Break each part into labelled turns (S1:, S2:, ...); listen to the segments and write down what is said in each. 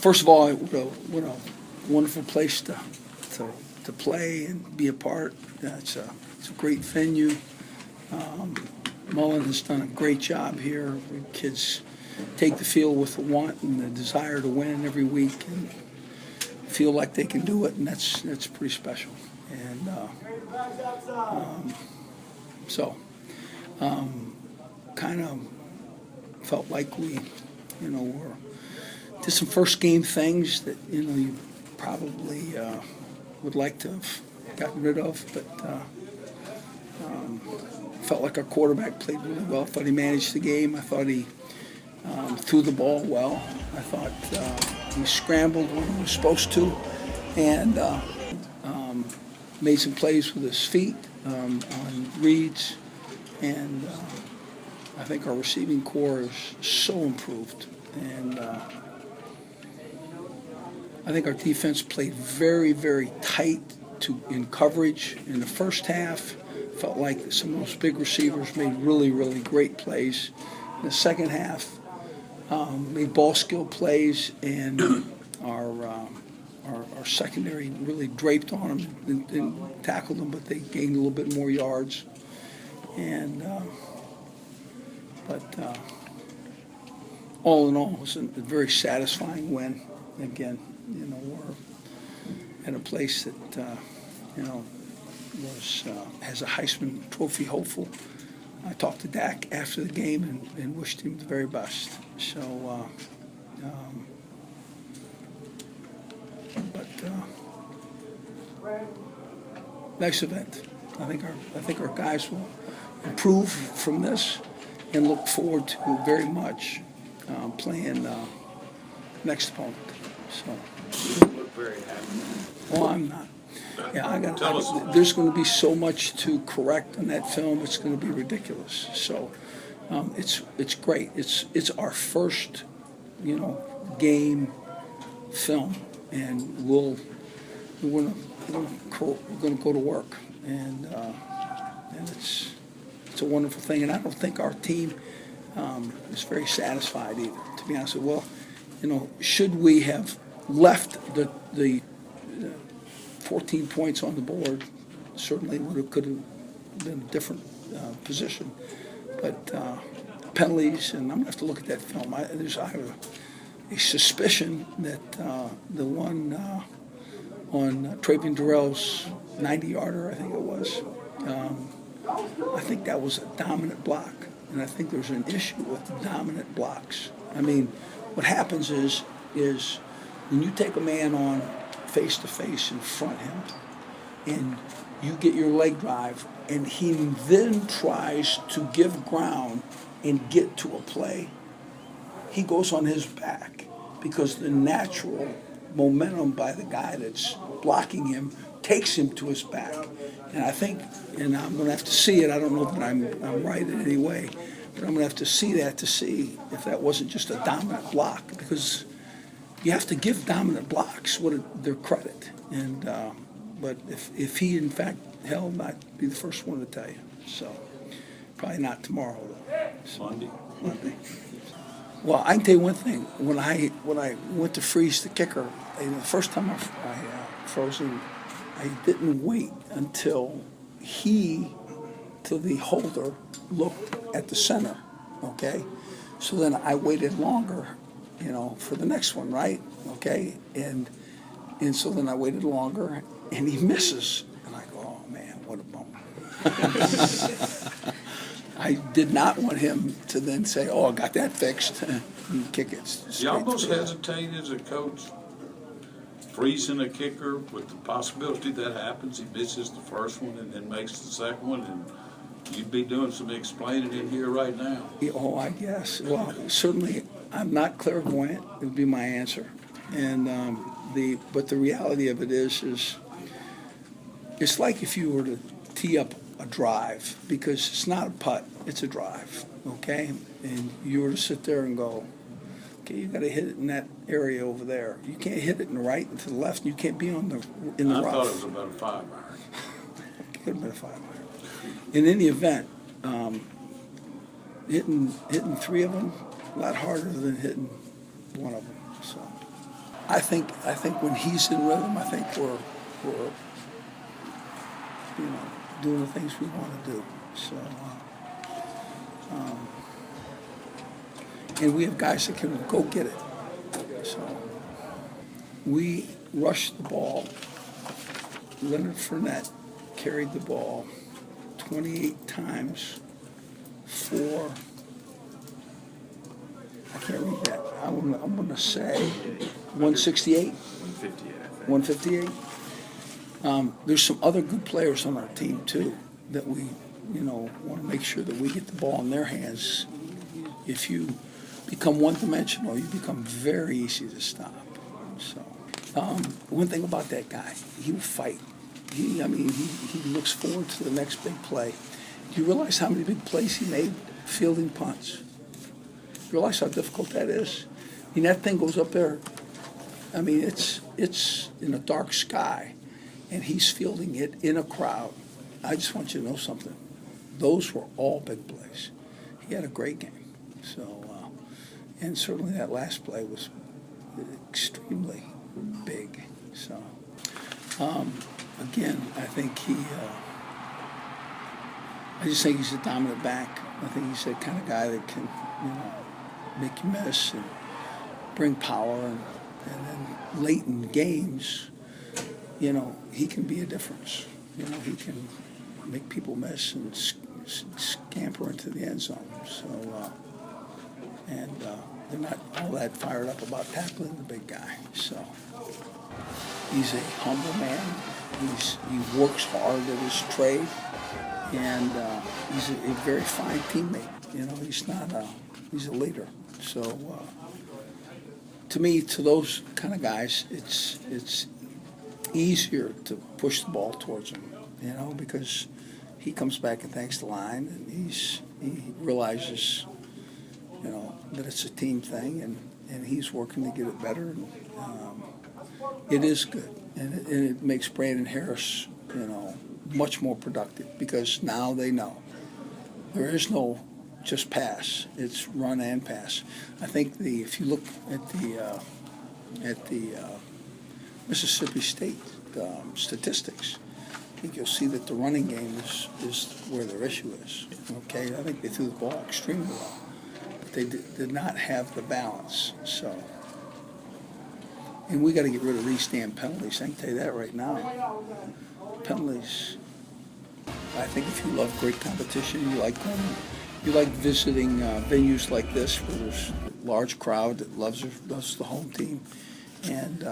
S1: First of all, what a wonderful place to play and be a part. It's a great venue. Mullen has done a great job here. The kids take the field with the want and the desire to win every week and feel like they can do it, and that's pretty special. And kind of felt like we, did some first game things that you probably would like to have gotten rid of, but felt like our quarterback played really well. I thought he managed the game. I thought he threw the ball well. I thought he scrambled when he was supposed to, and made some plays with his feet on reads, and I think our receiving core is so improved, and I think our defense played very, very tight in coverage in the first half. Felt like some of those big receivers made really, really great plays. In the second half, made ball skill plays, and our secondary really draped on them and tackled them, but they gained a little bit more yards. And all in all, it was a very satisfying win. Again, we're at a place that has a Heisman Trophy hopeful. I talked to Dak after the game and wished him the very best. So, nice event. I think our guys will improve from this and look forward to very much playing next opponent. So.
S2: Look very happy.
S1: Well, I'm not. Yeah, there's going to be so much to correct on that film. It's going to be ridiculous. So, it's great. It's our first, game film, and we're going to go to work, and it's a wonderful thing. And I don't think our team is very satisfied either. To be honest with you, well, should we have left the 14 points on the board, certainly could have been a different position. But penalties, and I'm going to have to look at that film. I have a suspicion that the one on Travion Durrell's 90-yarder, I think it was, I think that was a dominant block. And I think there's an issue with the dominant blocks. I mean, what happens is when you take a man on face-to-face in front of him, and you get your leg drive, and he then tries to give ground and get to a play, he goes on his back because the natural momentum by the guy that's blocking him takes him to his back. And I think, and I'm going to have to see it, I don't know that I'm right in any way, but I'm going to have to see that to see if that wasn't just a dominant block, because you have to give dominant blocks their credit, and but if he in fact held, I'd be the first one to tell you. So probably not tomorrow though. So, Monday. Well, I can tell you one thing. When I went to freeze the kicker, the first time I froze him, I didn't wait until the holder looked at the center. Okay, so then I waited longer, for the next one, right? Okay, and so then I waited longer, and he misses, and I go, oh man, what a bummer. I did not want him to then say, oh, I got that fixed, and kick it.
S2: You almost hesitate as a coach, freezing a kicker with the possibility that happens. He misses the first one and then makes the second one, and you'd be doing some explaining in here right now.
S1: Oh, I guess. Well, certainly I'm not clairvoyant, would be my answer. And but the reality of it is it's like if you were to tee up a drive, because it's not a putt, it's a drive, okay? And you were to sit there and go, okay, you got to hit it in that area over there. You can't hit it in the right and to the left, and you can't be in the rough.
S2: I thought it was about a 5-iron.
S1: It could have been a 5-iron. In any event, hitting 3 of them, a lot harder than hitting 1 of them. So. I think when he's in rhythm, I think we're doing the things we want to do. So, and we have guys that can go get it. So we rushed the ball. Leonard Fournette carried the ball 28 times for, I can't read that. I'm going to say 168.
S3: 158, I think.
S1: 158. There's some other good players on our team too that we, want to make sure that we get the ball in their hands. If you become one-dimensional, you become very easy to stop. So, one thing about that guy, he will fight. He looks forward to the next big play. Do you realize how many big plays he made fielding punts? You realize how difficult that is? That thing goes up there. It's in a dark sky, and he's fielding it in a crowd. I just want you to know something. Those were all big plays. He had a great game. So, and certainly that last play was extremely big. So, again, I just think he's a dominant back. I think he's the kind of guy that can, make you miss and bring power, and then late in games, he can be a difference. He can make people miss and scamper into the end zone. So, they're not all that fired up about tackling the big guy. So, he's a humble man. He works hard at his trade, and he's a very fine teammate. He's a leader. So, to me, to those kind of guys, it's easier to push the ball towards him, because he comes back and thanks the line, and he realizes, that it's a team thing, and he's working to get it better. And, it is good, and it makes Brandon Harris, much more productive, because now they know there is no just pass; it's run and pass. I think if you look at the Mississippi State statistics, I think you'll see that the running game is where their issue is. Okay, I think they threw the ball extremely well, but they did not have the balance. So, and we got to get rid of these damn penalties. I can tell you that right now. Penalties. I think if you love great competition, you like visiting venues like this where there's a large crowd that loves the home team, and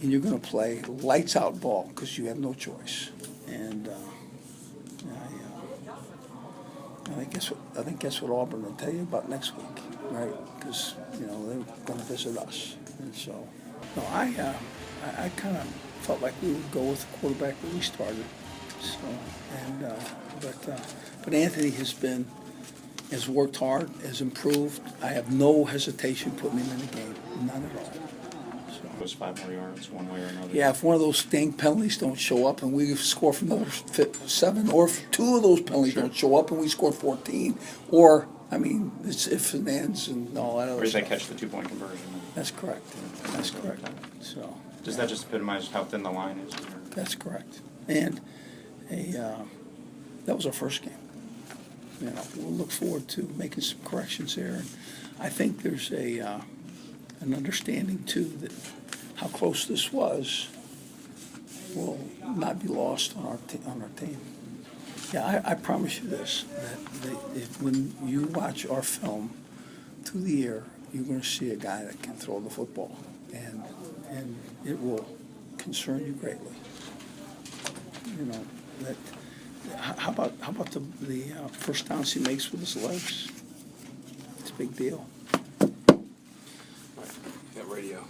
S1: you're going to play lights out ball because you have no choice. And I think that's what Auburn will tell you about next week, right? Because they're going to visit us, and so no, I kind of felt like we would go with the quarterback that we started. So, and but Anthony has worked hard, has improved. I have no hesitation putting him in the game, none at all. So,
S3: It was 5 more yards, one way or another.
S1: yeah, if one of those dang penalties don't show up and we score for another 7, or if 2 of those penalties don't show up and we score 14, or it's ifs and ands and all that other
S3: Or did they
S1: stuff.
S3: catch the 2-point conversion?
S1: That's correct. That's correct. So.
S3: Does that just epitomize how thin the line is?
S1: That's correct. And that was our first game. We'll look forward to making some corrections there. And I think there's an understanding too that how close this was will not be lost on our team. Yeah, I promise you this: that when you watch our film through the year, you're going to see a guy that can throw the football, and it will concern you greatly. That. How about the first downs he makes with his legs? It's a big deal.
S4: That radio.